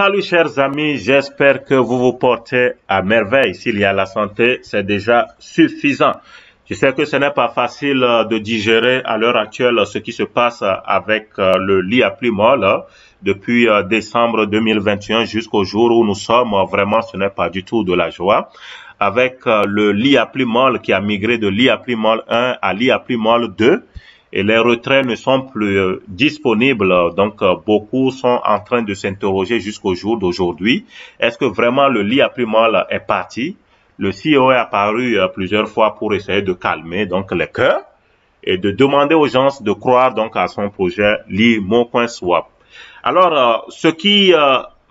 Salut chers amis, j'espère que vous vous portez à merveille. S'il y a la santé, c'est déjà suffisant. Je sais que ce n'est pas facile de digérer à l'heure actuelle ce qui se passe avec le Liaplimol depuis décembre 2021 jusqu'au jour où nous sommes. Vraiment, ce n'est pas du tout de la joie. Avec le Liaplimol qui a migré de Liaplimol 1 à Liaplimol 2. Et les retraits ne sont plus disponibles. Donc, beaucoup sont en train de s'interroger jusqu'au jour d'aujourd'hui. Est-ce que vraiment le Liaplimol est parti? Le CEO est apparu plusieurs fois pour essayer de calmer donc les cœurs et de demander aux gens de croire donc à son projet Limocoin-Swap. Alors, ce qui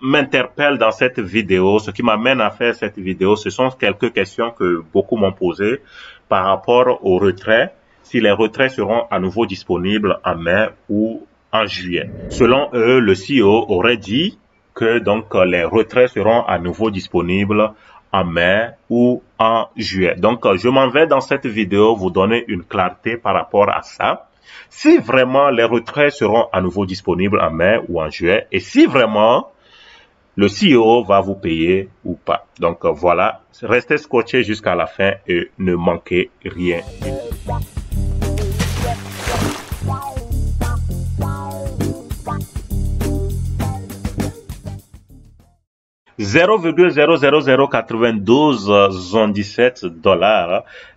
m'interpelle dans cette vidéo, ce qui m'amène à faire cette vidéo, ce sont quelques questions que beaucoup m'ont posées par rapport au retrait. Si les retraits seront à nouveau disponibles en mai ou en juillet. Selon eux, le CEO aurait dit que donc les retraits seront à nouveau disponibles en mai ou en juillet. Donc, je m'en vais dans cette vidéo vous donner une clarté par rapport à ça. Si vraiment les retraits seront à nouveau disponibles en mai ou en juillet, et si vraiment le CEO va vous payer ou pas. Donc, voilà, restez scotchés jusqu'à la fin et ne manquez rien. 0,00092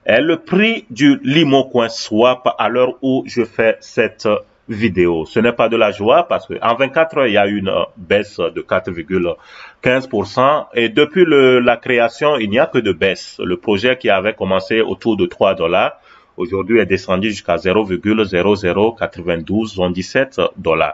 est le prix du Limocoin Swap à l'heure où je fais cette vidéo. Ce n'est pas de la joie parce que en 24 heures, il y a une baisse de 4,15% et depuis la création, il n'y a que de baisse. Le projet qui avait commencé autour de $3, aujourd'hui est descendu jusqu'à 0,009217 $.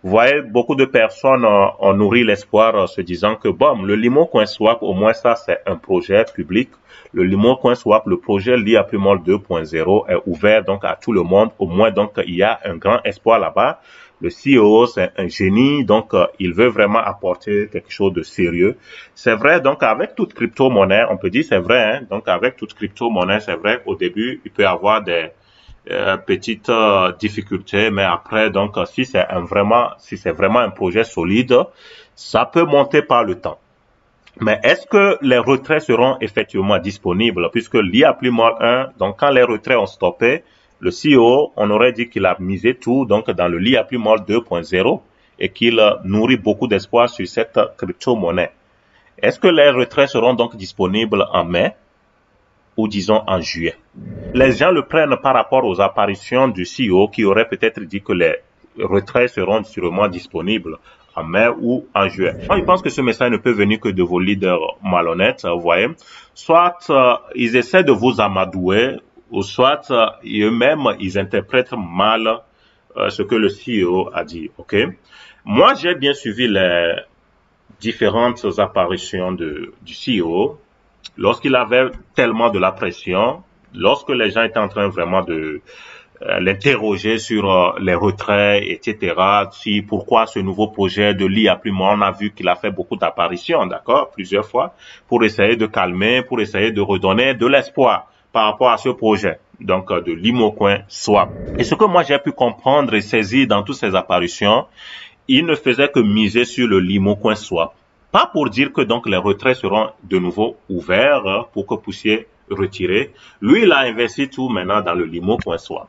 Vous voyez, beaucoup de personnes ont nourri l'espoir se disant que bon, le Limocoin Swap, au moins ça c'est un projet public. Le Limocoin Swap, le projet Liaplimol 2.0 est ouvert donc à tout le monde. Au moins donc il y a un grand espoir là-bas. Le CEO c'est un génie, donc il veut vraiment apporter quelque chose de sérieux. C'est vrai donc avec toute crypto-monnaie, on peut dire c'est vrai, hein, donc avec toute crypto-monnaie c'est vrai au début il peut y avoir des petites difficultés, mais après donc si c'est vraiment un projet solide, ça peut monter par le temps. Mais est-ce que les retraits seront effectivement disponibles puisque Liaplimol 1, donc quand les retraits ont stoppé, le CEO, on aurait dit qu'il a misé tout donc dans le Liaplimol 2.0 et qu'il nourrit beaucoup d'espoir sur cette crypto-monnaie. Est-ce que les retraits seront donc disponibles en mai ou disons en juillet? Les gens le prennent par rapport aux apparitions du CEO qui aurait peut-être dit que les retraits seront sûrement disponibles en mai ou en juillet. Moi, je pense que ce message ne peut venir que de vos leaders malhonnêtes, vous voyez. Soit ils essaient de vous amadouer, ou soit eux-mêmes, ils interprètent mal ce que le CEO a dit, ok? Moi, j'ai bien suivi les différentes apparitions du CEO. Lorsqu'il avait tellement de la pression, lorsque les gens étaient en train vraiment de l'interroger sur les retraits, etc. Si pourquoi ce nouveau projet de Liaplimol, on a vu qu'il a fait beaucoup d'apparitions, d'accord, plusieurs fois, pour essayer de calmer, pour essayer de redonner de l'espoir par rapport à ce projet, donc de Limocoin Swap. Et ce que moi j'ai pu comprendre et saisir dans toutes ces apparitions, il ne faisait que miser sur le Limocoin Swap. Pas pour dire que donc les retraits seront de nouveau ouverts pour que vous puissiez retirer. Lui, il a investi tout maintenant dans le Limocoin Swap.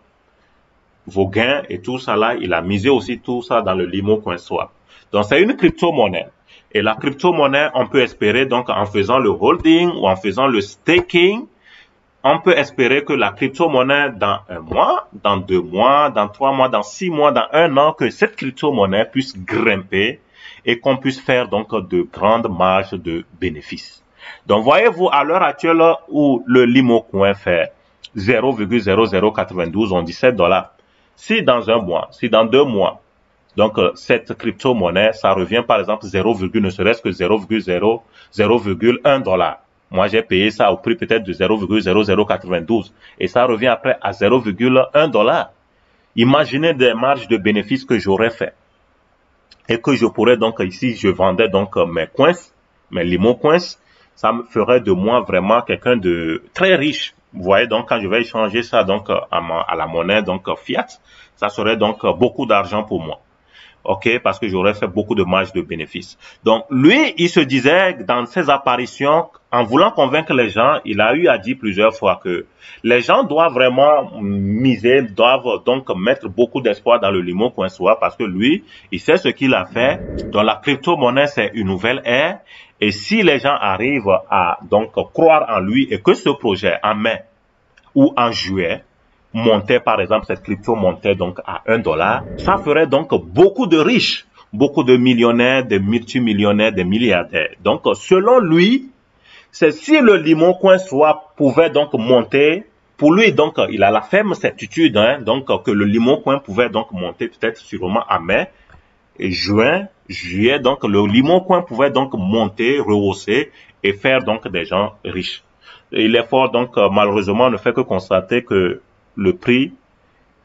Vos gains et tout ça là, il a misé aussi tout ça dans le Limocoin Swap. Donc c'est une crypto-monnaie. Et la crypto-monnaie, on peut espérer donc en faisant le holding ou en faisant le staking, on peut espérer que la crypto-monnaie dans 1 mois, dans 2 mois, dans 3 mois, dans 6 mois, dans 1 an, que cette crypto-monnaie puisse grimper et qu'on puisse faire donc de grandes marges de bénéfices. Donc voyez-vous, à l'heure actuelle où le Limocoin fait 0,009217 $, si dans 1 mois, si dans 2 mois, donc cette crypto-monnaie, ça revient par exemple ne serait-ce que 0,1 $. Moi, j'ai payé ça au prix peut-être de 0,0092 et ça revient après à 0,1 $. Imaginez des marges de bénéfices que j'aurais fait et que je pourrais donc ici, je vendais donc mes coins, mes Limocoins, ça me ferait de moi vraiment quelqu'un de très riche. Vous voyez, donc quand je vais échanger ça donc à la monnaie donc fiat, ça serait donc beaucoup d'argent pour moi. ok, parce que j'aurais fait beaucoup de marge de bénéfices. Donc, lui, il se disait dans ses apparitions, en voulant convaincre les gens, il a eu à dire plusieurs fois que les gens doivent vraiment miser, doivent donc mettre beaucoup d'espoir dans le Limo Coin Swap parce que lui, il sait ce qu'il a fait. Dans la crypto-monnaie, c'est une nouvelle ère. Et si les gens arrivent à donc croire en lui et que ce projet en mai ou en juillet montait, par exemple, cette crypto montait donc à $1, ça ferait donc beaucoup de riches, beaucoup de millionnaires, des multimillionnaires, des milliardaires. Donc, selon lui, c'est si le Limo Coin Swap pouvait donc monter, pour lui, donc, il a la ferme certitude, donc, que le Limo Coin pouvait donc monter peut-être sûrement à mai, et juin, juillet, donc, le Limo Coin pouvait donc monter, rehausser et faire donc des gens riches. Et l'effort, donc, malheureusement, ne fait que constater que le prix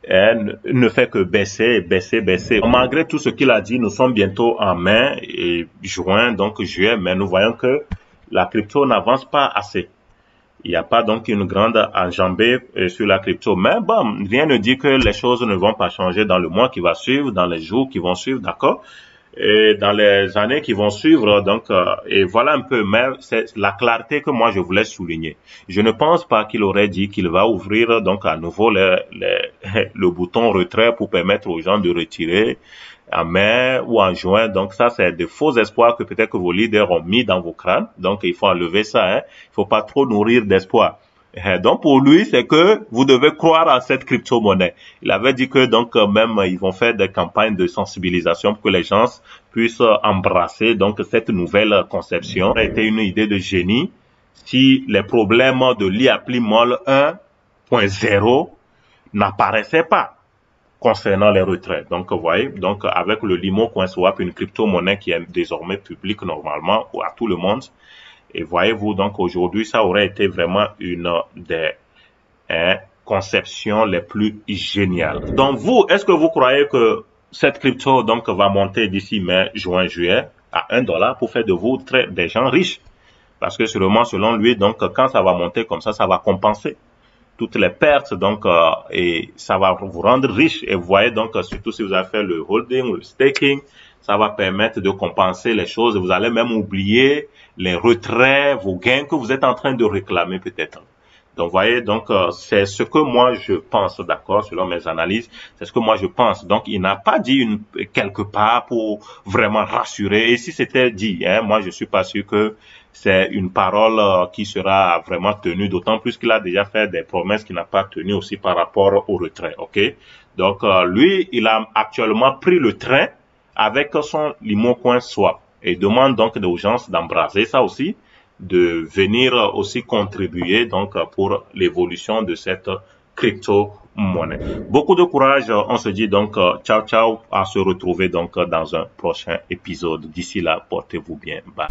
ne fait que baisser, baisser, baisser. Malgré tout ce qu'il a dit, nous sommes bientôt en mai et juin, donc juillet, mais nous voyons que la crypto n'avance pas assez. Il n'y a pas donc une grande enjambée sur la crypto. Mais bon, rien ne dit que les choses ne vont pas changer dans le mois qui va suivre, dans les jours qui vont suivre, d'accord? Et dans les années qui vont suivre, donc, et voilà un peu, mais c'est la clarté que moi je voulais souligner. Je ne pense pas qu'il aurait dit qu'il va ouvrir donc à nouveau le bouton retrait pour permettre aux gens de retirer en mai ou en juin. Donc ça, c'est de faux espoirs que peut-être que vos leaders ont mis dans vos crânes. Donc il faut enlever ça, hein. Il faut pas trop nourrir d'espoir. Donc pour lui, c'est que vous devez croire à cette crypto-monnaie. Il avait dit que donc même ils vont faire des campagnes de sensibilisation pour que les gens puissent embrasser donc cette nouvelle conception. Ça a été une idée de génie. Si les problèmes de l'IAPLIMOL 1.0 n'apparaissaient pas concernant les retraits. Donc, vous voyez, donc avec le Limo Coin Swap, une crypto-monnaie qui est désormais publique normalement ou à tout le monde. Et voyez-vous, donc aujourd'hui, ça aurait été vraiment une des conceptions les plus géniales. Donc vous, est-ce que vous croyez que cette crypto donc va monter d'ici mai, juin, juillet à $1 pour faire de vous des gens riches? Parce que sûrement, selon lui, donc quand ça va monter comme ça va compenser toutes les pertes, donc et ça va vous rendre riche. Et vous voyez donc surtout si vous avez fait le holding, le staking, ça va permettre de compenser les choses. Vous allez même oublier les retraits, vos gains que vous êtes en train de réclamer peut-être. Donc, vous voyez, donc c'est ce que moi je pense, d'accord, selon mes analyses, c'est ce que moi je pense. Donc, il n'a pas dit quelque part pour vraiment rassurer. Et si c'était dit, moi je suis pas sûr que c'est une parole qui sera vraiment tenue, d'autant plus qu'il a déjà fait des promesses qu'il n'a pas tenues aussi par rapport au retrait, ok? Donc, lui, il a actuellement pris le train avec son Limo Coin Swap et demande donc aux gens d'embrasser ça aussi, de venir aussi contribuer donc pour l'évolution de cette crypto-monnaie. Beaucoup de courage, on se dit donc ciao ciao, à se retrouver donc dans un prochain épisode. D'ici là, portez-vous bien. Bye.